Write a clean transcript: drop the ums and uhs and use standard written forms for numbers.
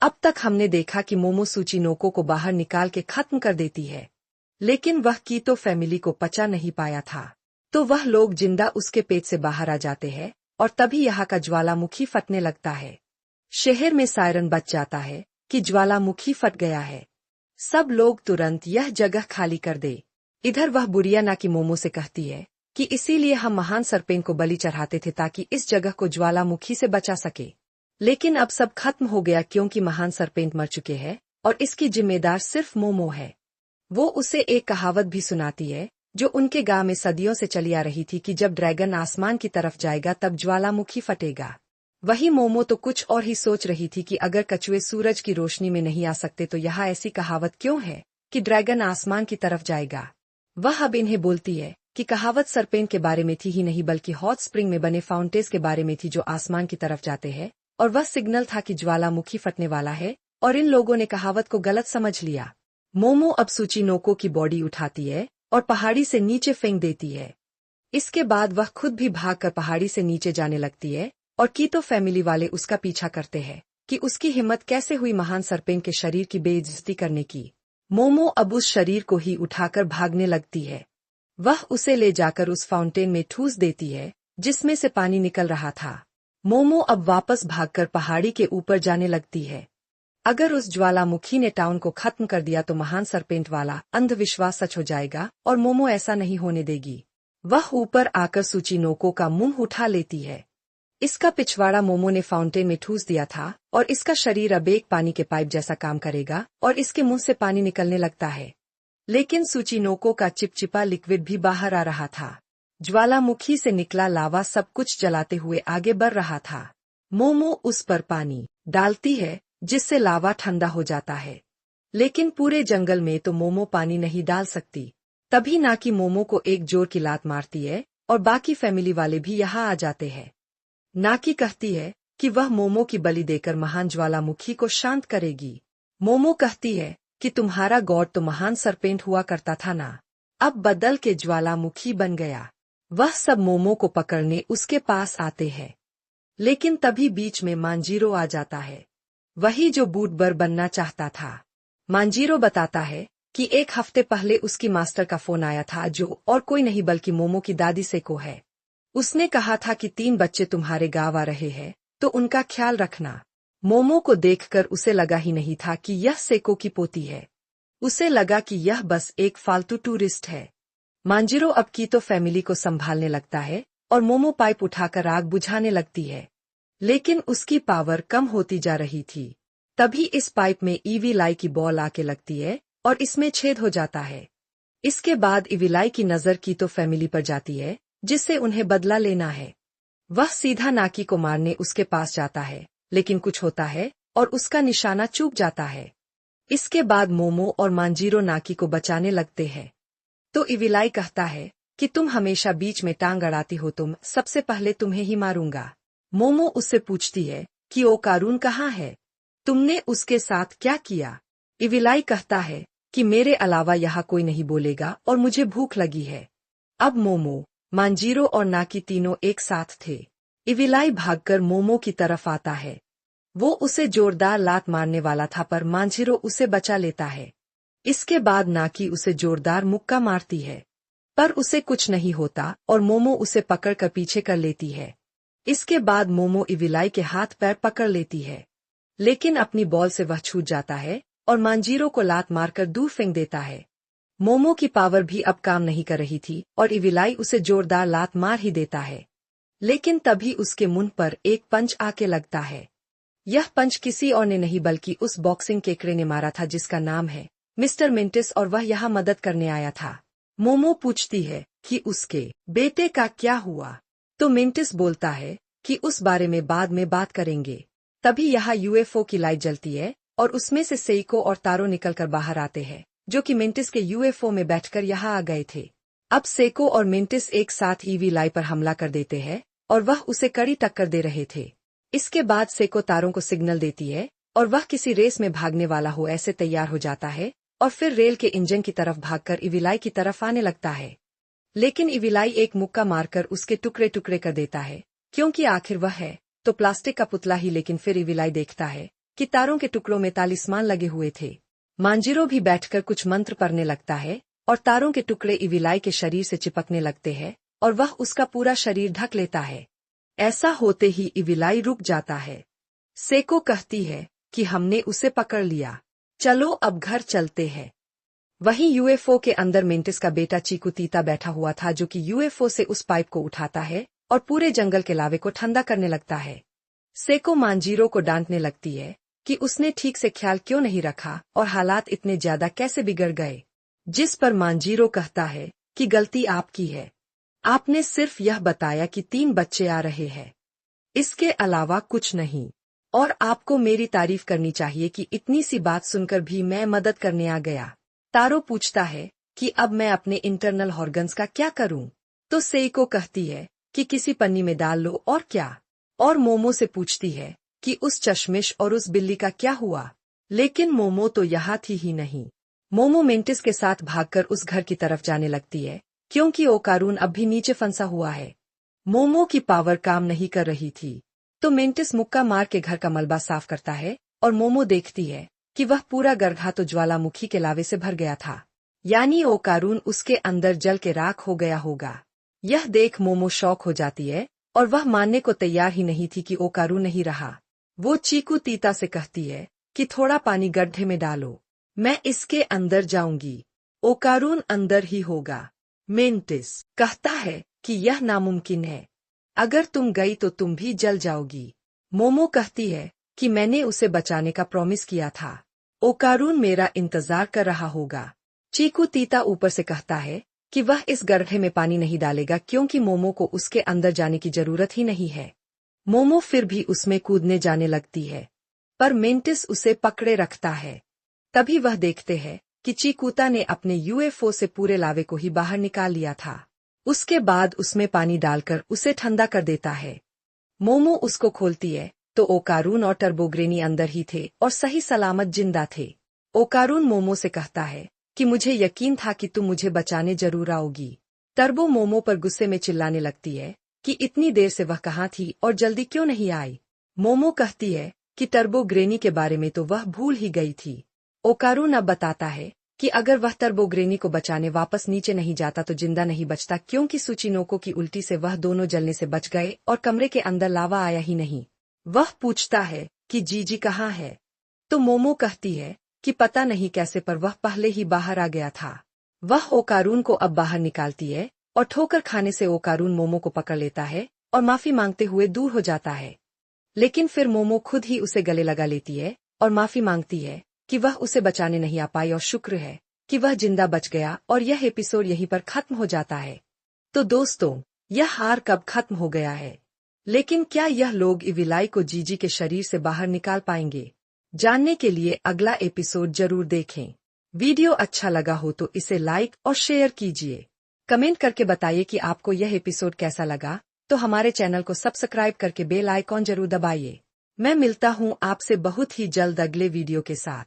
अब तक हमने देखा कि मोमो सूचिनोको को बाहर निकाल के खत्म कर देती है, लेकिन वह कीतो फैमिली को पचा नहीं पाया था। तो वह लोग जिंदा उसके पेट से बाहर आ जाते हैं और तभी यहाँ का ज्वालामुखी फटने लगता है। शहर में सायरन बज जाता है कि ज्वालामुखी फट गया है। सब लोग तुरंत यह जगह खाली कर दे। इधर वह बुढ़िया नाकी मोमो से कहती है कि इसीलिए हम महान सरपेंट को बलि चढ़ाते थे ताकि इस जगह को ज्वालामुखी से बचा सके। लेकिन अब सब खत्म हो गया क्योंकि महान सरपेंट मर चुके हैं और इसकी जिम्मेदार सिर्फ मोमो है। वो उसे एक कहावत भी सुनाती है जो उनके गांव में सदियों से चली आ रही थी कि जब ड्रैगन आसमान की तरफ जाएगा तब ज्वालामुखी फटेगा। वही मोमो तो कुछ और ही सोच रही थी कि अगर कछुए सूरज की रोशनी में नहीं आ सकते तो यहाँ ऐसी कहावत क्यों है कि ड्रैगन आसमान की तरफ जाएगा। वह अब इन्हें बोलती है कि कहावत सरपेंट के बारे में थी ही नहीं बल्कि हॉट स्प्रिंग में बने फाउंटेन्स के बारे में थी जो आसमान की तरफ जाते हैं, और वह सिग्नल था कि ज्वालामुखी फटने वाला है और इन लोगों ने कहावत को गलत समझ लिया। मोमो अब सूचिनोको की बॉडी उठाती है और पहाड़ी से नीचे फेंक देती है। इसके बाद वह खुद भी भागकर पहाड़ी से नीचे जाने लगती है और कीतो फैमिली वाले उसका पीछा करते हैं कि उसकी हिम्मत कैसे हुई महान सरपेंट के शरीर की बेइज्जती करने की। मोमो अब उस शरीर को ही उठाकर भागने लगती है। वह उसे ले जाकर उस फाउंटेन में ठूस देती है जिसमें से पानी निकल रहा था। मोमो अब वापस भागकर पहाड़ी के ऊपर जाने लगती है। अगर उस ज्वालामुखी ने टाउन को खत्म कर दिया तो महान सरपेंट वाला अंधविश्वास सच हो जाएगा और मोमो ऐसा नहीं होने देगी। वह ऊपर आकर सूचिनोको का मुंह उठा लेती है। इसका पिछवाड़ा मोमो ने फाउंटेन में ठूस दिया था और इसका शरीर अब एक पानी के पाइप जैसा काम करेगा और इसके मुंह से पानी निकलने लगता है। लेकिन सूचिनोको का चिपचिपा लिक्विड भी बाहर आ रहा था। ज्वालामुखी से निकला लावा सब कुछ जलाते हुए आगे बढ़ रहा था। मोमो उस पर पानी डालती है जिससे लावा ठंडा हो जाता है, लेकिन पूरे जंगल में तो मोमो पानी नहीं डाल सकती। तभी नाकी मोमो को एक जोर की लात मारती है और बाकी फैमिली वाले भी यहाँ आ जाते हैं। नाकी कहती है कि वह मोमो की बलि देकर महान ज्वालामुखी को शांत करेगी। मोमो कहती है कि तुम्हारा गॉड तो महान सरपेंट हुआ करता था ना, अब बदल के ज्वालामुखी बन गया। वह सब मोमो को पकड़ने उसके पास आते हैं, लेकिन तभी बीच में मांजीरो आ जाता है, वही जो बूटबर बनना चाहता था। मांजीरो बताता है कि एक हफ्ते पहले उसकी मास्टर का फोन आया था जो और कोई नहीं बल्कि मोमो की दादी सेको है। उसने कहा था कि 3 बच्चे तुम्हारे गांव आ रहे हैं तो उनका ख्याल रखना। मोमो को देखकर उसे लगा ही नहीं था कि यह सेको की पोती है। उसे लगा कि यह बस एक फालतू टूरिस्ट है। मांजीरो अब की तो फैमिली को संभालने लगता है और मोमो पाइप उठाकर आग बुझाने लगती है, लेकिन उसकी पावर कम होती जा रही थी। तभी इस पाइप में ईवीलाई की बॉल आके लगती है और इसमें छेद हो जाता है। इसके बाद ईवीलाई की नजर की तो फैमिली पर जाती है जिससे उन्हें बदला लेना है। वह सीधा नाकी को मारने उसके पास जाता है, लेकिन कुछ होता है और उसका निशाना चूक जाता है। इसके बाद मोमो और मांजीरो नाकी को बचाने लगते हैं। तो ईवीलाई कहता है कि तुम हमेशा बीच में टांग अड़ाती हो, तुम सबसे पहले तुम्हें ही मारूंगा। मोमो उससे पूछती है कि ओ कारून कहाँ है, तुमने उसके साथ क्या किया। ईवीलाई कहता है कि मेरे अलावा यहाँ कोई नहीं बोलेगा और मुझे भूख लगी है। अब मोमो, मांजीरो और नाकी तीनों एक साथ थे। ईवीलाई भागकर मोमो की तरफ आता है। वो उसे जोरदार लात मारने वाला था पर मांजीरो उसे बचा लेता है। इसके बाद नाकी उसे जोरदार मुक्का मारती है, पर उसे कुछ नहीं होता और मोमो उसे पकड़कर पीछे कर लेती है। इसके बाद मोमो ईवीलाई के हाथ पैर पकड़ लेती है, लेकिन अपनी बॉल से वह छूट जाता है और मांजीरो को लात मारकर दूर फेंक देता है। मोमो की पावर भी अब काम नहीं कर रही थी और ईवीलाई उसे जोरदार लात मार ही देता है, लेकिन तभी उसके मुंह पर एक पंच आके लगता है। यह पंच किसी और ने नहीं बल्कि उस बॉक्सिंग केकड़े ने मारा था जिसका नाम है मिस्टर मिंटिस और वह यहाँ मदद करने आया था। मोमो पूछती है कि उसके बेटे का क्या हुआ, तो मिंटिस बोलता है कि उस बारे में बाद में बात करेंगे। तभी यहाँ यूएफओ की लाइट जलती है और उसमें से सेइको और तारो निकलकर बाहर आते हैं जो कि मिंटिस के यूएफओ में बैठकर यहाँ आ गए थे। अब सेको और मिंटिस एक साथ ईवीलाई पर हमला कर देते हैं और वह उसे कड़ी टक्कर दे रहे थे। इसके बाद सेको तारों को सिग्नल देती है और वह किसी रेस में भागने वाला हो ऐसे तैयार हो जाता है और फिर रेल के इंजन की तरफ भागकर ईवीलाई की तरफ आने लगता है। लेकिन ईवीलाई एक मुक्का मारकर उसके टुकड़े टुकड़े कर देता है, क्योंकि आखिर वह है तो प्लास्टिक का पुतला ही। लेकिन फिर ईवीलाई देखता है कि तारों के टुकड़ों में तालिस्मान लगे हुए थे। मांजिरो भी बैठकर कुछ मंत्र पढ़ने लगता है और तारों के टुकड़े इविलाई के शरीर से चिपकने लगते हैं और वह उसका पूरा शरीर ढक लेता है। ऐसा होते ही इविलाई रुक जाता है। सेको कहती है कि हमने उसे पकड़ लिया, चलो अब घर चलते हैं। वहीं यूएफओ के अंदर मेंटिस का बेटा चीकू तीता बैठा हुआ था, जो कि यूएफओ से उस पाइप को उठाता है और पूरे जंगल के लावे को ठंडा करने लगता है। सेको मांजिरो को डांटने लगती है कि उसने ठीक से ख्याल क्यों नहीं रखा और हालात इतने ज्यादा कैसे बिगड़ गए। जिस पर मांजिरो कहता है कि गलती आपकी है, आपने सिर्फ यह बताया कि 3 बच्चे आ रहे हैं, इसके अलावा कुछ नहीं। और आपको मेरी तारीफ करनी चाहिए कि इतनी सी बात सुनकर भी मैं मदद करने आ गया। तारो पूछता है कि अब मैं अपने इंटरनल ऑर्गन्स का क्या करूं? तो सेइको कहती है कि किसी पन्नी में डाल लो और क्या। और मोमो से पूछती है कि उस चश्मिश और उस बिल्ली का क्या हुआ, लेकिन मोमो तो यहाँ थी ही नहीं। मोमो मेंटिस के साथ भागकर उस घर की तरफ जाने लगती है, क्योंकि ओकारून अब भी नीचे फंसा हुआ है। मोमो की पावर काम नहीं कर रही थी, तो मेंटिस मुक्का मार के घर का मलबा साफ करता है और मोमो देखती है कि वह पूरा गड्ढा तो ज्वालामुखी के लावे से भर गया था, यानी ओकारून उसके अंदर जल के राख हो गया होगा। यह देख मोमो शॉक हो जाती है और वह मानने को तैयार ही नहीं थी कि ओकारून नहीं रहा। वो चीकू तीता से कहती है कि थोड़ा पानी गड्ढे में डालो, मैं इसके अंदर जाऊंगी, ओकारून अंदर ही होगा। मेंटिस कहता है कि यह नामुमकिन है, अगर तुम गई तो तुम भी जल जाओगी। मोमो कहती है कि मैंने उसे बचाने का प्रॉमिस किया था, ओकारून मेरा इंतजार कर रहा होगा। चीकू तीता ऊपर से कहता है कि वह इस गड्ढे में पानी नहीं डालेगा, क्योंकि मोमो को उसके अंदर जाने की जरूरत ही नहीं है। मोमो फिर भी उसमें कूदने जाने लगती है, पर मेंटिस उसे पकड़े रखता है। तभी वह देखते हैं कि चीकूता ने अपने यूएफओ से पूरे लावे को ही बाहर निकाल लिया था। उसके बाद उसमें पानी डालकर उसे ठंडा कर देता है। मोमो उसको खोलती है तो ओकारून और टर्बोग्रेनी अंदर ही थे और सही सलामत जिंदा थे। ओकारून मोमो से कहता है कि मुझे यकीन था कि तुम मुझे बचाने जरूर आओगी। टर्बो मोमो पर गुस्से में चिल्लाने लगती है कि इतनी देर से वह कहाँ थी और जल्दी क्यों नहीं आई। मोमो कहती है कि टर्बोग्रेनी के बारे में तो वह भूल ही गई थी। ओकारून अब बताता है कि अगर वह टर्बोग्रेनी को बचाने वापस नीचे नहीं जाता तो जिंदा नहीं बचता, क्योंकि सुचिनोको की उल्टी से वह दोनों जलने से बच गए और कमरे के अंदर लावा आया ही नहीं। वह पूछता है कि जीजी कहाँ है, तो मोमो कहती है कि पता नहीं कैसे, पर वह पहले ही बाहर आ गया था। वह ओकारून को अब बाहर निकालती है और ठोकर खाने से ओकारून मोमो को पकड़ लेता है और माफी मांगते हुए दूर हो जाता है। लेकिन फिर मोमो खुद ही उसे गले लगा लेती है और माफी मांगती है कि वह उसे बचाने नहीं आ पाई और शुक्र है कि वह जिंदा बच गया। और यह एपिसोड यहीं पर खत्म हो जाता है। तो दोस्तों, यह हार कब खत्म हो गया है, लेकिन क्या यह लोग इविलाई को जीजी के शरीर से बाहर निकाल पाएंगे? जानने के लिए अगला एपिसोड जरूर देखें। वीडियो अच्छा लगा हो तो इसे लाइक और शेयर कीजिए। कमेंट करके बताइए कि आपको यह एपिसोड कैसा लगा। तो हमारे चैनल को सब्सक्राइब करके बेल आइकॉन जरूर दबाइए। मैं मिलता हूँ आपसे बहुत ही जल्द अगले वीडियो के साथ।